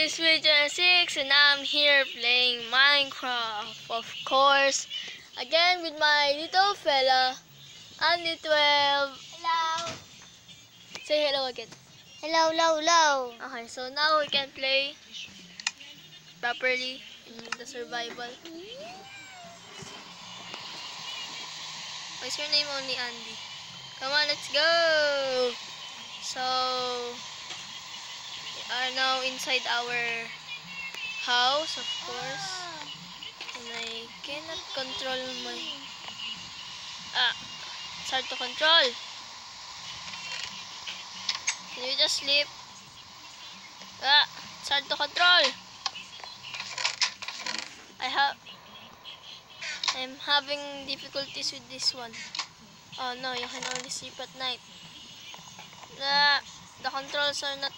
is Switch6 and I'm here playing Minecraft, of course. Again with my little fella, Andy12. Hello. Say hello again. Hello, hello, hello. Okay, so now we can play properly in the survival. What's your name only, Andy? Come on, let's go! So, we are now inside our house, of course. And I cannot control my... it's hard to control. Can you just sleep? It's hard to control. I'm having difficulties with this one. Oh no, you can only sleep at night. The controls are not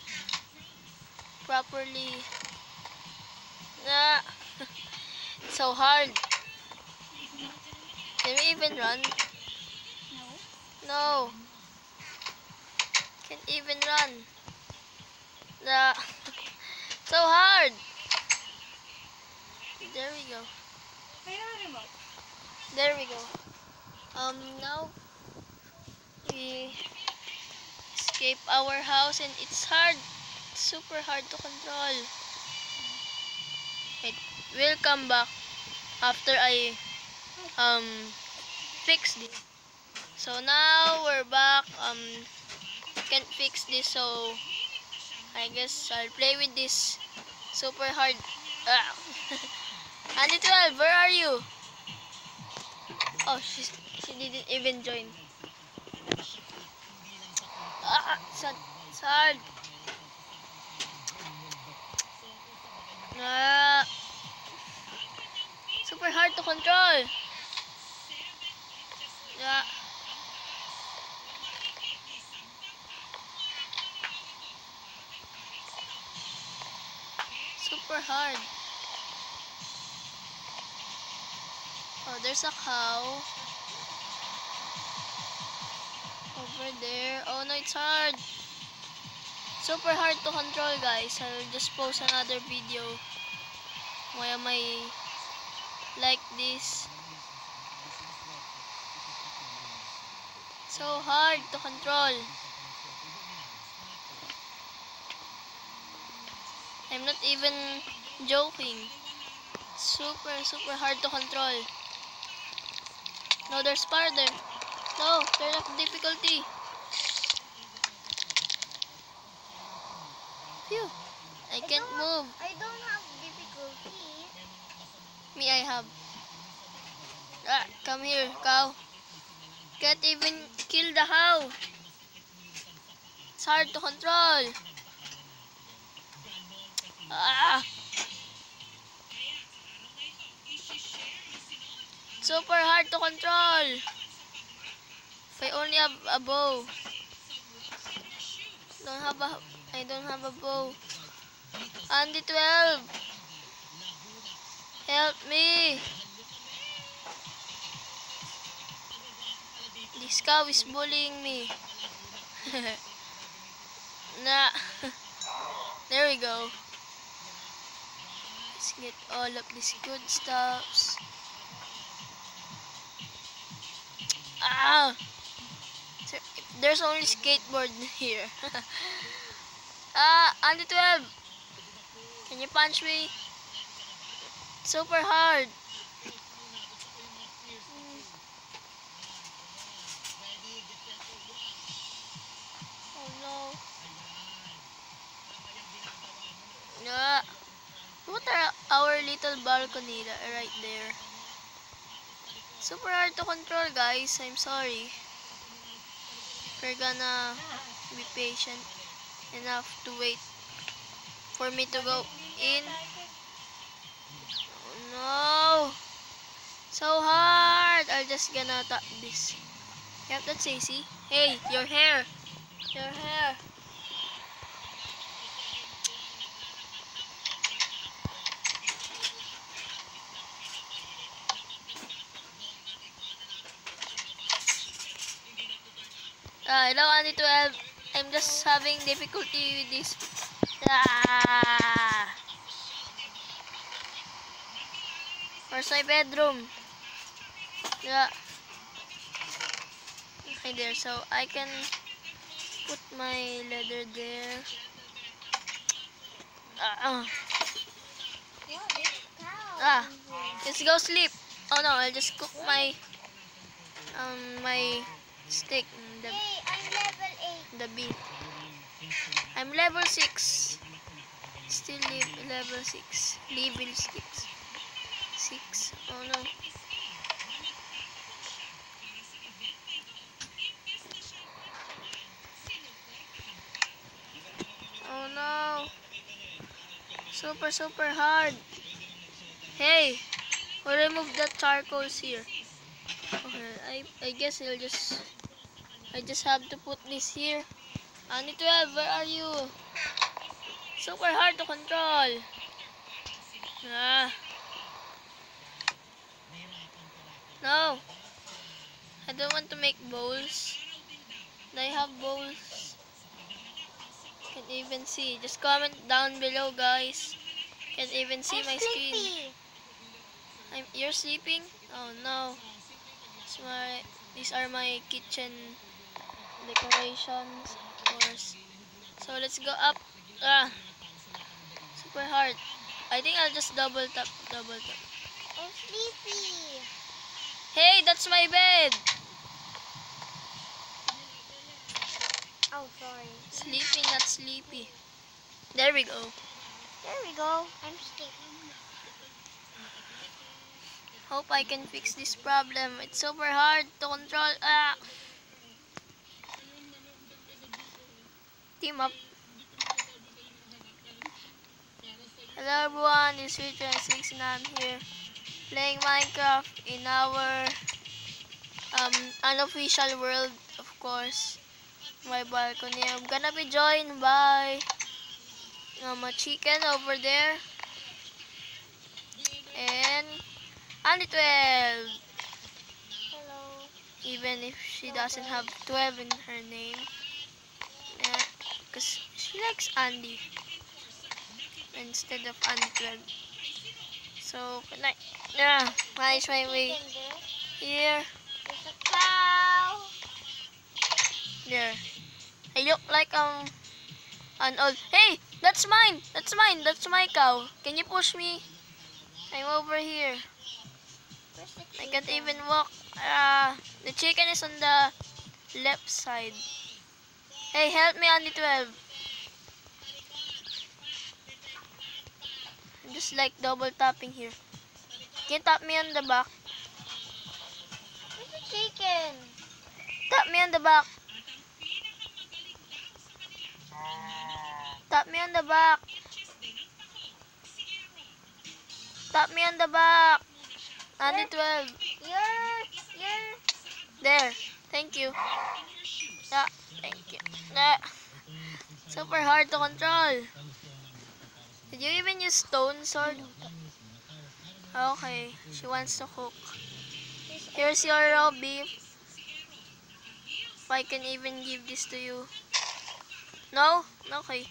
properly. It's so hard. Can we even run? No. Can't even run. So hard. There we go. There we go. Now we escape our house and it's hard. It's super hard to control. It will come back after I fix this. So now we're back. Can't fix this, so I guess I'll play with this super hard. Andy12, where are you? Oh, she didn't even join. It's hard. Super hard to control. Super hard. Oh, there's a cow over there. Oh no, it's hard. Super hard to control, guys. I'll just post another video. Why am I like this? So hard to control. I'm not even joking. Super hard to control. No, there's spider. No, turn up difficulty. Phew. I can't move. I don't have difficulty. Me, I have. Come here, cow. Can't even kill the cow. It's hard to control. Super hard to control. If I only have a bow. I don't have a bow. Andy12, help me. This cow is bullying me. There we go. Let's get all of these good stuffs. There's only skateboard here. Andy12, can you punch me? Super hard. Oh no. What are our little balcony right there? Super hard to control, guys. I'm sorry. We're gonna be patient enough to wait for me to go in. Oh no! So hard! I'm just gonna tap this. Yep, that's easy. Hey, your hair! Your hair! Hello, Andy12. I'm just having difficulty with this. Where's my bedroom? Yeah. Okay, there. So I can put my leather there. Wow, there's cow Ah, in here. let's go sleep. Oh no, I'll just cook my steak, Yay, I'm level 8. the beef. I'm level 6. Still live level 6. Level 6. 6. Oh no. Oh no. Super hard. Hey, we remove the charcoals here. Okay, I guess I just have to put this here. Ani 12, where are you? Super hard to control. Ah, no. I don't want to make bowls. Do I have bowls? Can't even see. Just comment down below, guys. Can't even see I'm my screen. sleepy. You're sleeping? Oh no. These are my kitchen decorations, of course. So let's go up. Ah, super hard. I think I'll just double tap. I'm sleepy. Hey, that's my bed. Oh, sorry. Sleeping, not sleepy. There we go. There we go. I'm sleepy. Hope I can fix this problem. It's super hard to control. Ah, team up. Hello everyone, it's Sweet26 and I'm here playing Minecraft in our unofficial world, of course. My balcony. I'm gonna be joined by a chicken over there and Andy 12. Hello. Even if she doesn't have 12 in her name, because she likes Andy instead of Andy 12. So, good night. Yeah, nice my way Chicken there. here. There's a cow. There. I look like an old. Hey, that's mine. That's mine. That's my cow. Can you push me? I'm over here. Where's the I chicken? can't even walk. The chicken is on the left side. Hey, help me, Andy 12. I'm just like double tapping here. Can you tap me on the back? Where's the chicken? Tap me on the back. Tap me on the back. Tap me on the back. Andy 12. You're. There. Thank you. Yeah, thank you. Yeah. Super hard to control. Did you even use stone sword? Okay, she wants to cook. Here's your raw beef. If I can even give this to you. No? Okay.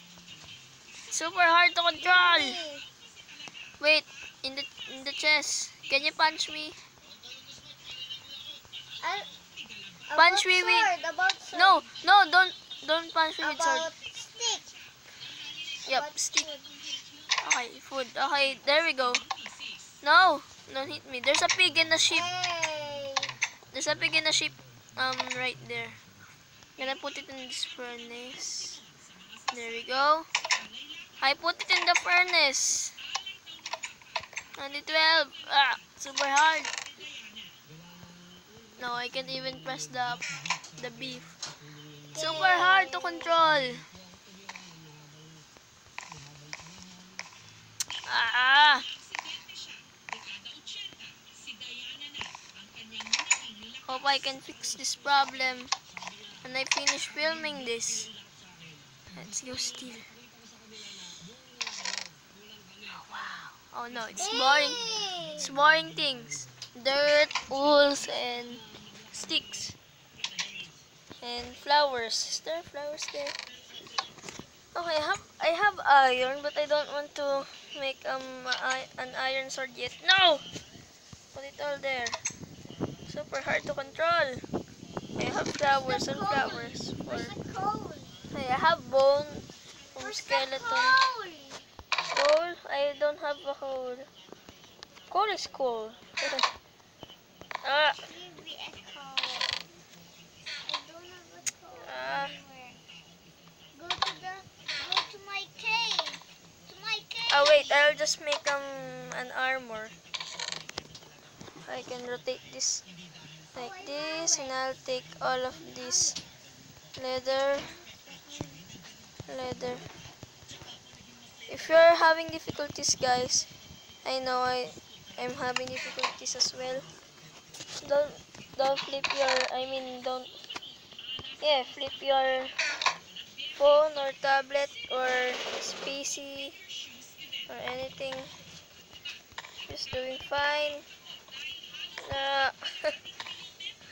Super hard to control. Wait, in the chest. Can you punch me? Punch me with. About sword. No, don't punch me with sword. About stick. Yep, About stick. food. Okay, food. Okay, there we go. No, don't hit me. There's a pig in the sheep. Hey. There's a pig in the sheep. Right there. Gonna put it in this furnace. There we go. I put it in the furnace. 12. Ah, super hard. No, I can't even press the beef. Super hard to control. Ah. Hope I can fix this problem when I finish filming this. Let's go steal. Oh, wow. Oh no, it's boring. It's boring things. Dirt, wools, and sticks. And flowers. Is there flowers there? Okay, I have iron, but I don't want to make an iron sword yet. No! Put it all there. Super hard to control. I have flowers and flowers. Where's the coal? I have bone from Where's the skeleton. coal? Coal? I don't have a coal. Coal is cool. Ah, Give me a coal. I don't have a coal Ah. anywhere. Go to my cave. To my cave. oh wait, I'll just make an armor. I can rotate this like this, and I'll take all of this leather. If you're having difficulties, guys, I know I'm having difficulties as well. Don't flip your, don't, yeah, flip your phone or tablet or PC or anything. Just doing fine. Uh,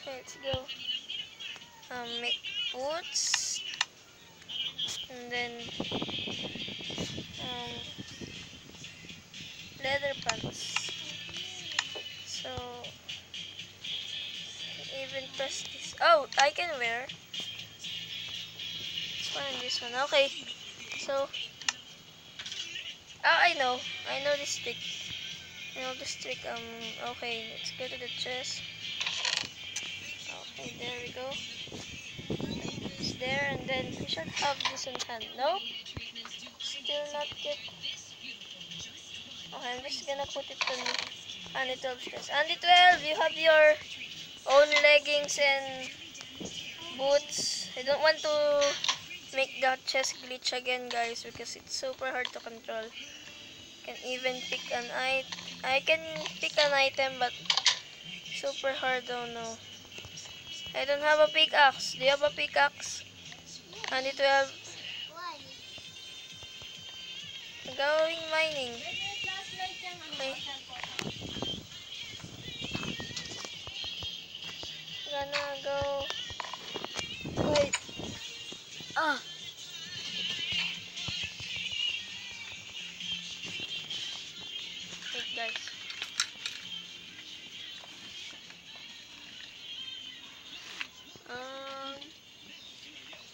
let's go. Make boots, and then um, leather pants. So even press this. Oh, I can wear this one and this one. Okay. So I know this trick. I know this trick. Okay, let's go to the chest. Okay, there we go. It's there, and then we should have this in hand. No, still not yet. Okay, I'm just gonna put it on Andy 12 stress. Andy 12, you have your own leggings and boots. I don't want to make the chest glitch again, guys, because it's super hard to control. Can even pick an item. I can pick an item, but super hard. Oh no. I don't have a pickaxe. Do you have a pickaxe? Andy 12. Why? Going mining. Okay. Gonna go. Wait. Ah. Wait, guys.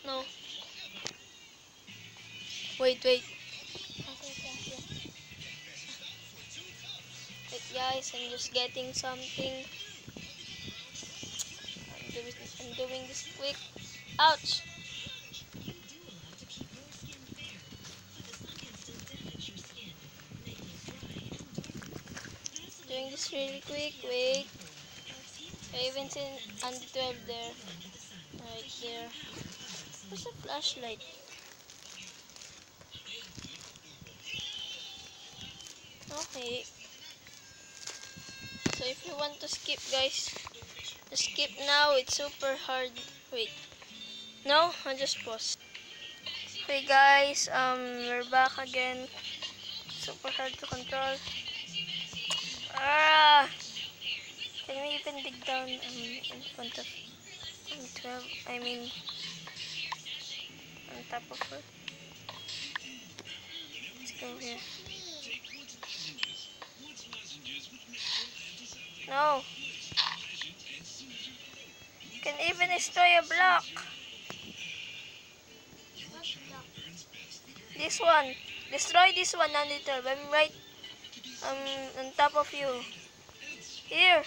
No. Wait. Wait, guys. I'm just getting something. I'm doing this quick. Ouch. Doing this really quick. Wait. I even seen Andy 12 there. Right there. Where's a flashlight? Okay. So if you want to skip, guys, just skip now. It's super hard. Wait. No, I just pause. Okay, guys. We're back again. Super hard to control. Ah! Can we even dig down in front of 12? I mean, on top of her. Let's go here. No. You can even destroy a block. This one. Destroy this one, Nandito. I'm right on top of you. Here.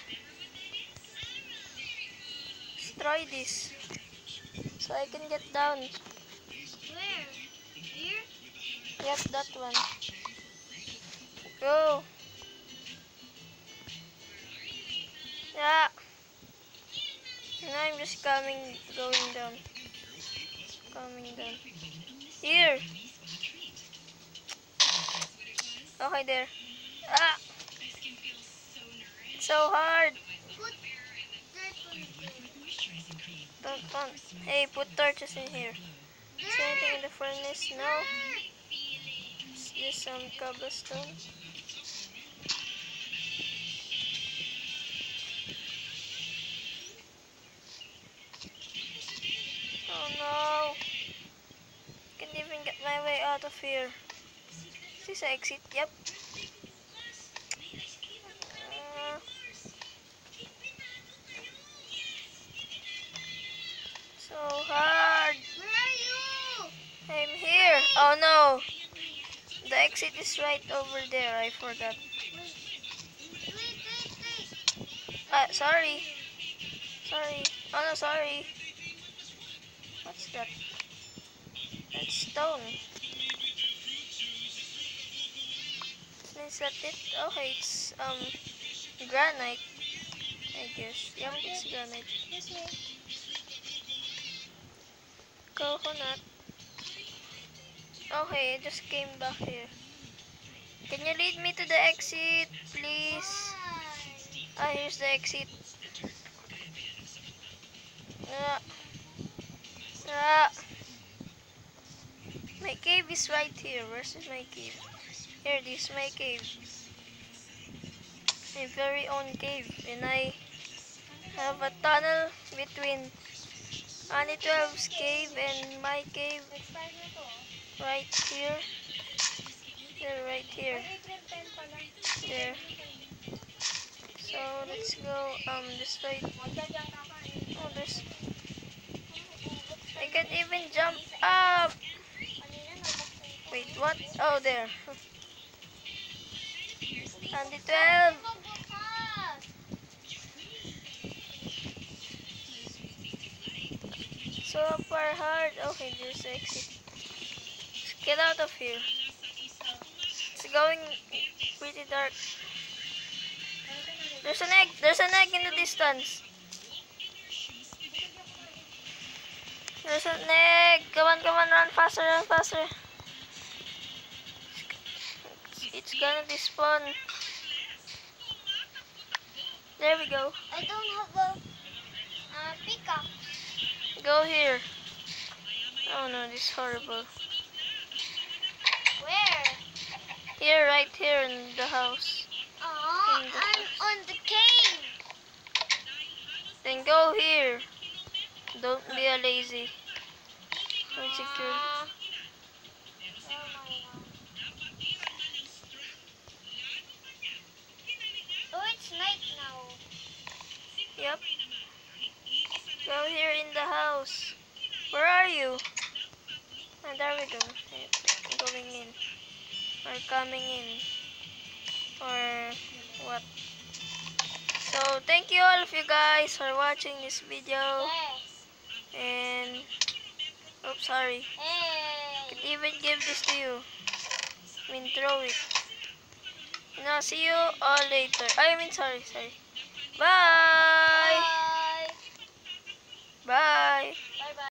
Destroy this. So I can get down. Where? Here? Yep, that one. Go. Yeah. Now I'm just going down. Coming down. Here. Okay, there. Ah! It's so hard. Put dirt on it. Don't. Hey, put torches in here. Is there anything in the furnace? No. It's just some cobblestone. Oh no. Can't even get my way out of here. Is this an exit? Yep. So hard. Where are you? I'm here. Oh no. The exit is right over there. I forgot. Wait. Sorry. Sorry. Oh no, sorry. What's that? That's stone. Is that it? Okay, it's granite. I guess. Yep, it's granite. This way. Coconut. Okay, I just came back here. Can you lead me to the exit, please? Ah, here's the exit. Ah, ah. My cave is right here. Where's my cave? Here, this is my cave. My very own cave. And I have a tunnel between Annie 12's cave and my cave. Right here. There, right here. There. So let's go this way. Oh, there's. I can't even jump up. Wait, what? Oh, there. Andy 12. So far hard. Okay, there's the exit. Let's get out of here. It's going pretty dark. There's an egg. There's an egg in the distance. There's an egg. Come on, run faster, run faster. It's gonna despawn. There we go. I don't have a pickaxe. Go here. Oh no, this is horrible. Where? Here, right here in the house. Oh, I'm on the cave. Then go here. Don't be a lazy. Don't secure. Oh, it's night now. Yep. Go here in the house. Where are you? And there we go. Going in. Or coming in. Or what? So thank you all of you guys for watching this video. Yes. And oops, sorry. Hey. Could even give this to you. I mean throw it. And I'll see you all later. I mean sorry. Bye!